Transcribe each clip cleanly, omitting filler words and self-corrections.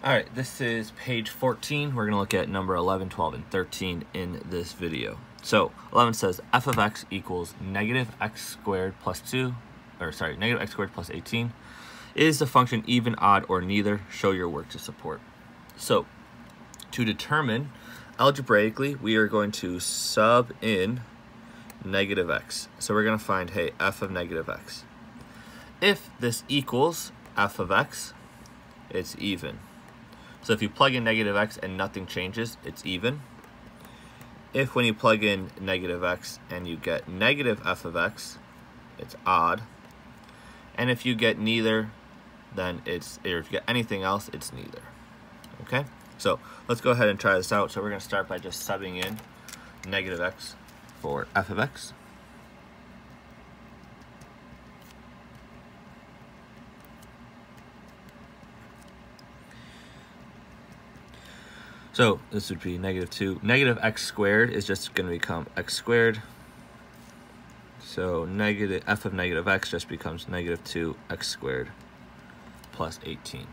All right, this is page 14. We're going to look at number 11, 12, and 13 in this video. So 11 says f of x equals negative x squared plus 2, negative x squared plus 18. Is the function even, odd, or neither? Show your work to support. So to determine, algebraically, we are going to sub in negative x. So we're going to find, hey, f of negative x. If this equals f of x, it's even. So if you plug in negative x and nothing changes, it's even. If when you plug in negative x and you get negative f of x, it's odd. And if you get neither, then or if you get anything else, it's neither. Okay? So let's go ahead and try this out. So we're going to start by just subbing in negative x for f of x. So this would be negative 2. Negative x squared is just going to become x squared. So negative f of negative x just becomes negative 2x squared plus 18.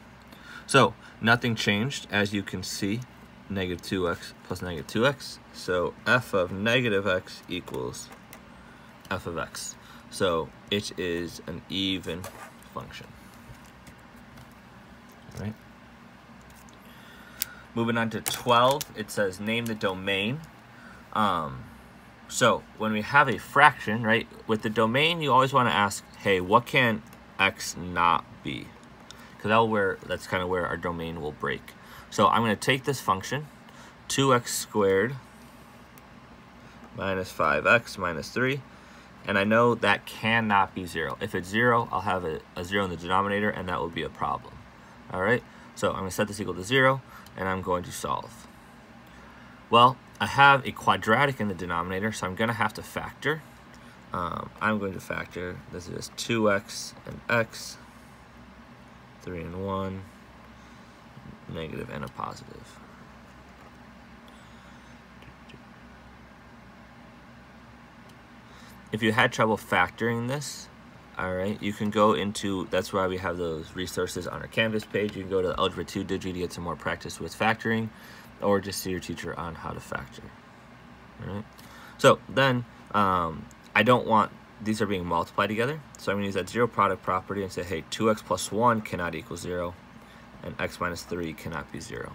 So nothing changed, as you can see, negative 2x plus negative 2x. So f of negative x equals f of x. So it is an even function. All right. Moving on to 12, it says name the domain. So when we have a fraction, right, with the domain, you always want to ask, hey, what can x not be? Because that's kind of where our domain will break. So I'm going to take this function, 2x squared minus 5x minus 3, and I know that cannot be 0. If it's 0, I'll have a 0 in the denominator, and that will be a problem. All right, so I'm going to set this equal to 0, and I'm going to solve. Well, I have a quadratic in the denominator, so I'm going to have to factor. I'm going to factor, this is 2x and x, 3 and 1, negative and a positive. If you had trouble factoring this, all right, you can go into, that's why we have those resources on our Canvas page. You can go to the Algebra 2 Digi to get some more practice with factoring, or just see your teacher on how to factor. All right. So then, I don't want, these are being multiplied together, so I'm going to use that zero product property and say, hey, 2x plus 1 cannot equal 0, and x minus 3 cannot be 0.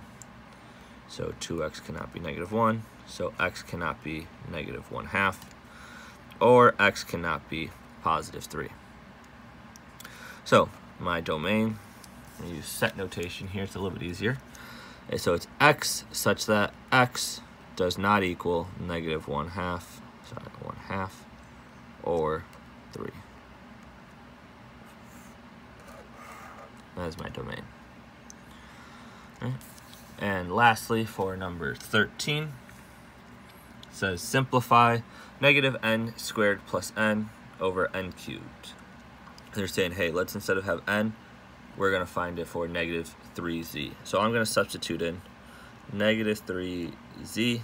So 2x cannot be negative 1, so x cannot be negative 1/2, or x cannot be positive 3. So my domain, I'm going to use set notation here, it's a little bit easier. And so it's x such that x does not equal negative 1/2, or 3. That is my domain. Right. And lastly, for number 13, it says simplify negative n squared plus n over n cubed. They're saying, hey, let's, instead of have n, we're going to find it for negative 3z. So I'm going to substitute in negative 3z.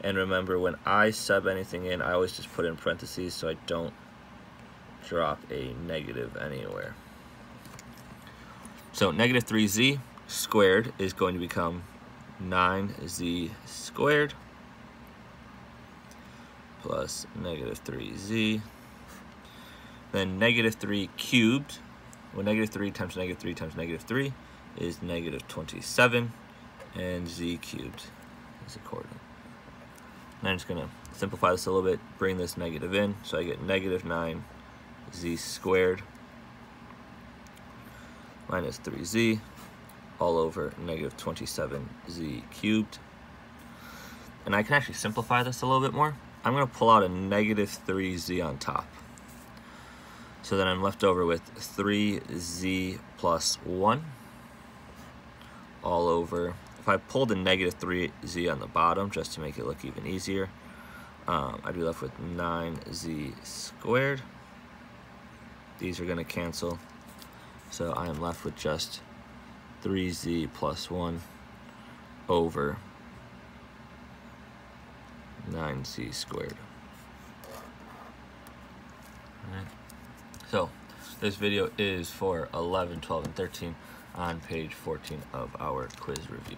And remember, when I sub anything in, I always just put in parentheses so I don't drop a negative anywhere. So negative 3z squared is going to become 9z squared plus negative 3z. Then negative 3 cubed, well, negative 3 times negative 3 times negative 3 is negative 27, and z cubed is according. And I'm just going to simplify this a little bit, bring this negative in, so I get negative 9z squared minus 3z all over negative 27z cubed. And I can actually simplify this a little bit more. I'm going to pull out a negative 3z on top. So then I'm left over with 3z plus 1 all over. If I pulled a negative 3z on the bottom just to make it look even easier, I'd be left with 9z squared. These are going to cancel. So I am left with just 3z plus 1 over 9z squared. All right. So this video is for 11, 12, and 13. on page 14 of our quiz review.